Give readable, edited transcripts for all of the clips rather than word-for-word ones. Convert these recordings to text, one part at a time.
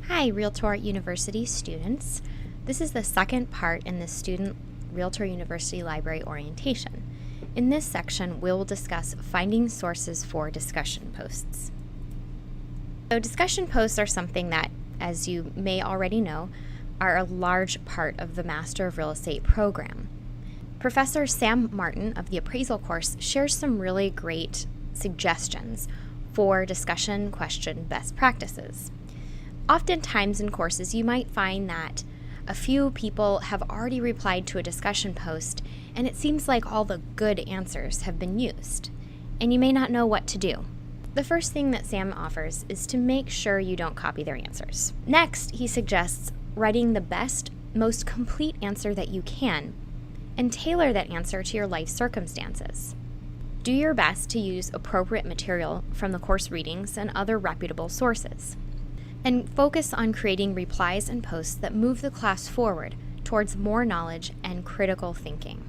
Hi, Realtor University students. This is the second part in the Student Realtor University Library orientation. In this section, we'll discuss finding sources for discussion posts. So discussion posts are something that, as you may already know, are a large part of the Master of Real Estate program. Professor Sam Martin of the appraisal course shares some really great suggestions for discussion question best practices. Oftentimes in courses, you might find that a few people have already replied to a discussion post, and it seems like all the good answers have been used, and you may not know what to do. The first thing that Sam offers is to make sure you don't copy their answers. Next, he suggests writing the best, most complete answer that you can, and tailor that answer to your life circumstances. Do your best to use appropriate material from the course readings and other reputable sources. And focus on creating replies and posts that move the class forward towards more knowledge and critical thinking.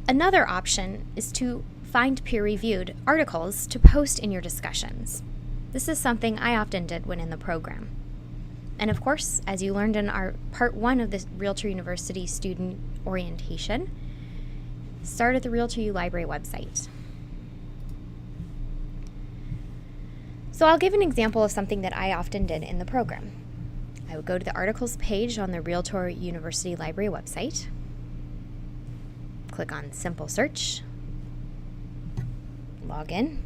Another option is to find peer-reviewed articles to post in your discussions. This is something I often did when in the program. And of course, as you learned in our part 1 of the Realtor University student orientation, start at the Realtor U Library website. So I'll give an example of something that I often did in the program. I would go to the articles page on the Realtor University Library website, click on Simple Search, log in,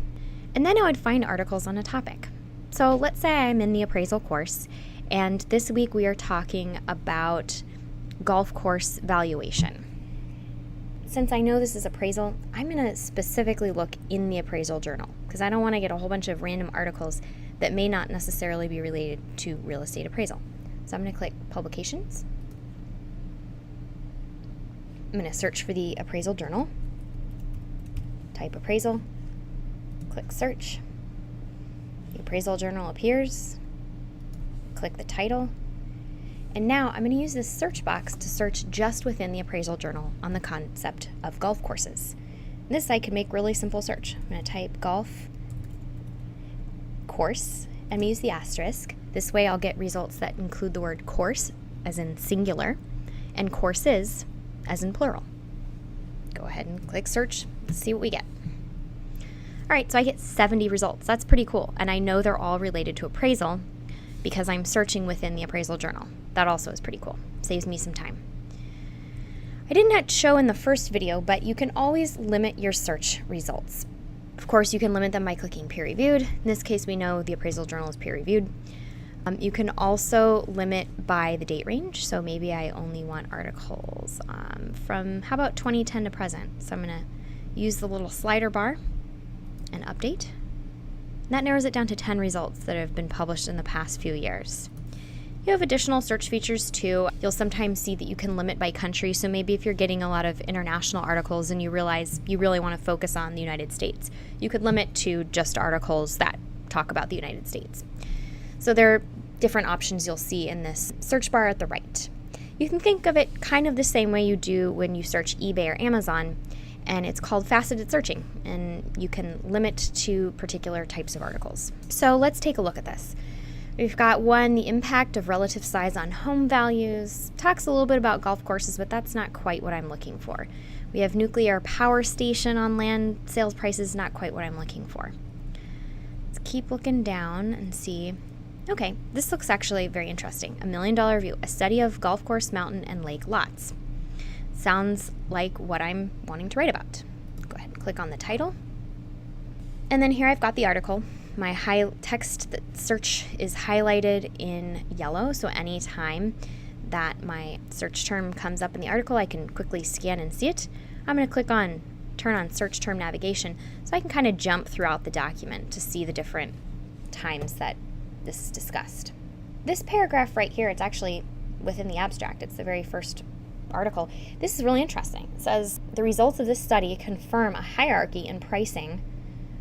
and then I would find articles on a topic. So let's say I'm in the appraisal course, and this week we are talking about golf course valuation. Since I know this is appraisal, I'm going to specifically look in the appraisal journal because I don't want to get a whole bunch of random articles that may not necessarily be related to real estate appraisal. So I'm going to click Publications. I'm going to search for the appraisal journal, type appraisal, click search. The appraisal journal appears, click the title. And now I'm going to use this search box to search just within the appraisal journal on the concept of golf courses. This site can make really simple search. I'm going to type golf course and use the asterisk. This way I'll get results that include the word course, as in singular, and courses, as in plural. Go ahead and click search, see what we get. All right, so I get 70 results. That's pretty cool. And I know they're all related to appraisal because I'm searching within the appraisal journal. That also is pretty cool. Saves me some time. I did not show in the first video, but you can always limit your search results. Of course, you can limit them by clicking peer-reviewed. In this case, we know the appraisal journal is peer-reviewed. You can also limit by the date range. So maybe I only want articles from, how about 2010 to present? So I'm going to use the little slider bar and update. That narrows it down to 10 results that have been published in the past few years. You have additional search features too. You'll sometimes see that you can limit by country, so maybe if you're getting a lot of international articles and you realize you really want to focus on the United States, you could limit to just articles that talk about the United States. So there are different options you'll see in this search bar at the right. You can think of it kind of the same way you do when you search eBay or Amazon, and it's called faceted searching, and you can limit to particular types of articles. So let's take a look at this. We've got one, the impact of relative size on home values. Talks a little bit about golf courses, but that's not quite what I'm looking for. We have nuclear power station on land sales prices, not quite what I'm looking for. Let's keep looking down and see. Okay, this looks actually very interesting. $1 million review, a study of golf course, mountain, and lake lots. Sounds like what I'm wanting to write about. Go ahead and click on the title. And then here I've got the article. My text search is highlighted in yellow, so anytime that my search term comes up in the article, I can quickly scan and see it. I'm going to click on turn on search term navigation so I can kind of jump throughout the document to see the different times that this is discussed. This paragraph right here, it's actually within the abstract. It's the very first article. This is really interesting. It says, the results of this study confirm a hierarchy in pricing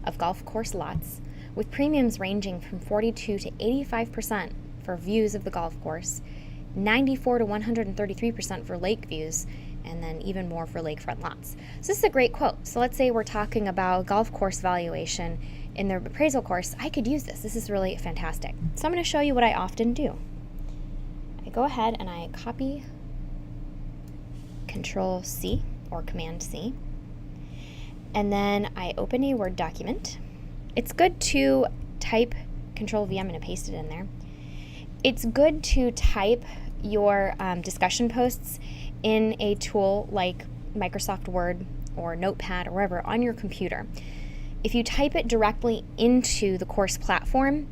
of golf course lots, with premiums ranging from 42 to 85% for views of the golf course, 94 to 133% for lake views, and then even more for lakefront lots. So this is a great quote. So let's say we're talking about golf course valuation in the appraisal course, I could use this. This is really fantastic. So I'm going to show you what I often do. I go ahead and I copy Control C or Command C, and then I open a Word document. It's good to type Control V. I'm going to paste it in there. It's good to type your discussion posts in a tool like Microsoft Word or Notepad or wherever on your computer. If you type it directly into the course platform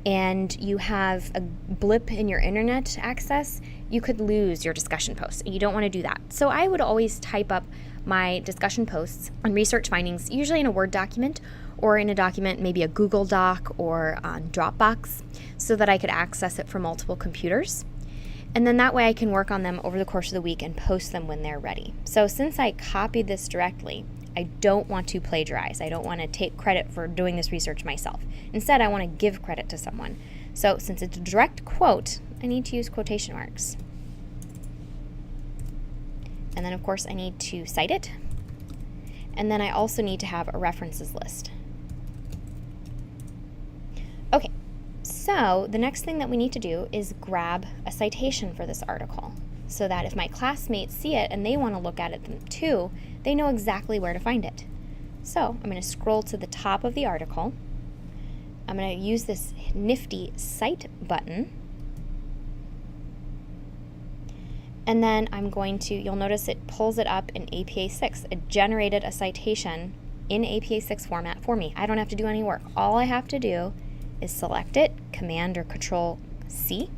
and you have a blip in your internet access, you could lose your discussion posts, and you don't want to do that. So I would always type up my discussion posts on research findings, usually in a Word document or in a document, maybe a Google Doc or on Dropbox, so that I could access it from multiple computers. And then that way I can work on them over the course of the week and post them when they're ready. So since I copied this directly, I don't want to plagiarize. I don't want to take credit for doing this research myself. Instead, I want to give credit to someone. So since it's a direct quote, I need to use quotation marks. And then, of course, I need to cite it. And then I also need to have a references list. Okay, so the next thing that we need to do is grab a citation for this article, so that if my classmates see it and they want to look at it too, they know exactly where to find it. So I'm going to scroll to the top of the article. I'm going to use this nifty Cite button. And then I'm going to, you'll notice it pulls it up in APA 6. It generated a citation in APA 6 format for me. I don't have to do any work. All I have to do is select it, Command or Control C,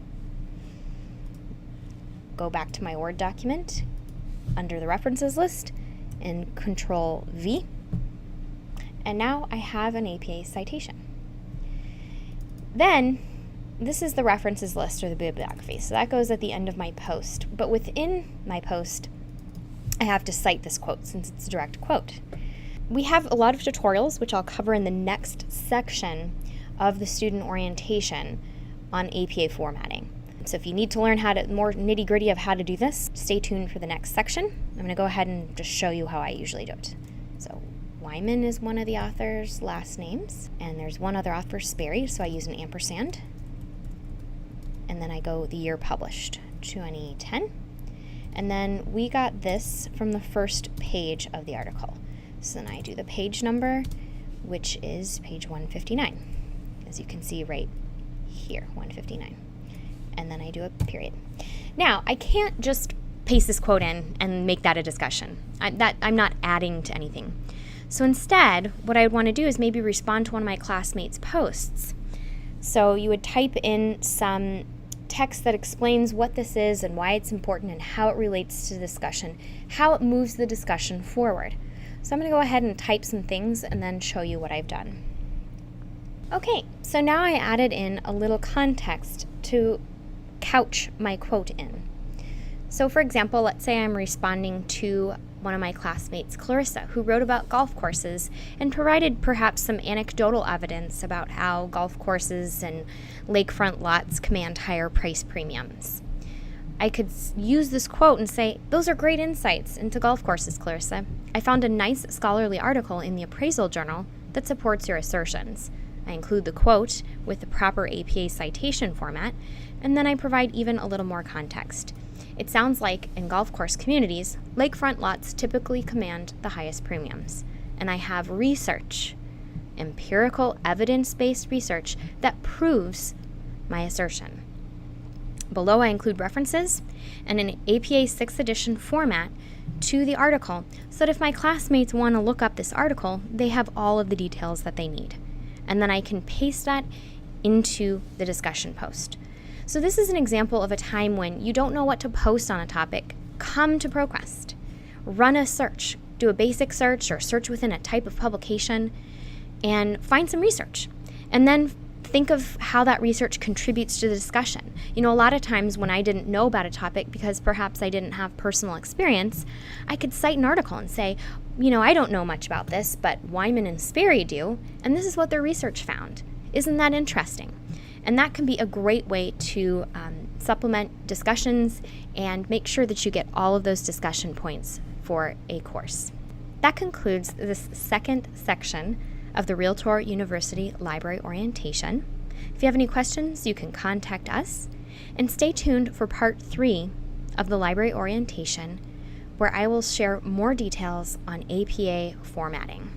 go back to my Word document under the references list and Control V, and now I have an APA citation. Then this is the references list or the bibliography, so that goes at the end of my post, but within my post I have to cite this quote since it's a direct quote. We have a lot of tutorials which I'll cover in the next section of the student orientation on APA formatting. So if you need to learn how to more nitty-gritty of how to do this, stay tuned for the next section. I'm going to go ahead and just show you how I usually do it. So Wyman is one of the author's last names, and there's one other author, Sperry, so I use an ampersand. And then I go the year published, 2010. And then we got this from the first page of the article. So then I do the page number, which is page 159. As you can see right here, 159. And then I do a period. Now, I can't just paste this quote in and make that a discussion. I'm not adding to anything. So instead, what I would want to do is maybe respond to one of my classmates' posts. So you would type in some text that explains what this is and why it's important and how it relates to the discussion, how it moves the discussion forward. So I'm going to go ahead and type some things and then show you what I've done. Okay, so now I added in a little context to couch my quote in. So for example, let's say I'm responding to one of my classmates, Clarissa, who wrote about golf courses and provided perhaps some anecdotal evidence about how golf courses and lakefront lots command higher price premiums. I could use this quote and say, "Those are great insights into golf courses, Clarissa. I found a nice scholarly article in the appraisal journal that supports your assertions." I include the quote with the proper APA citation format, and then I provide even a little more context. It sounds like in golf course communities, lakefront lots typically command the highest premiums. And I have research, empirical evidence-based research that proves my assertion. Below I include references and an APA 6th edition format to the article so that if my classmates want to look up this article, they have all of the details that they need. And then I can paste that into the discussion post. So this is an example of a time when you don't know what to post on a topic. Come to ProQuest. Run a search. Do a basic search or search within a type of publication and find some research. And then think of how that research contributes to the discussion. You know, a lot of times when I didn't know about a topic because perhaps I didn't have personal experience, I could cite an article and say, you know, I don't know much about this, but Wyman and Sperry do, and this is what their research found. Isn't that interesting? And that can be a great way to supplement discussions and make sure that you get all of those discussion points for a course. That concludes this second section of the Realtor University Library Orientation. If you have any questions, you can contact us. And stay tuned for part 3 of the library orientation, where I will share more details on APA formatting.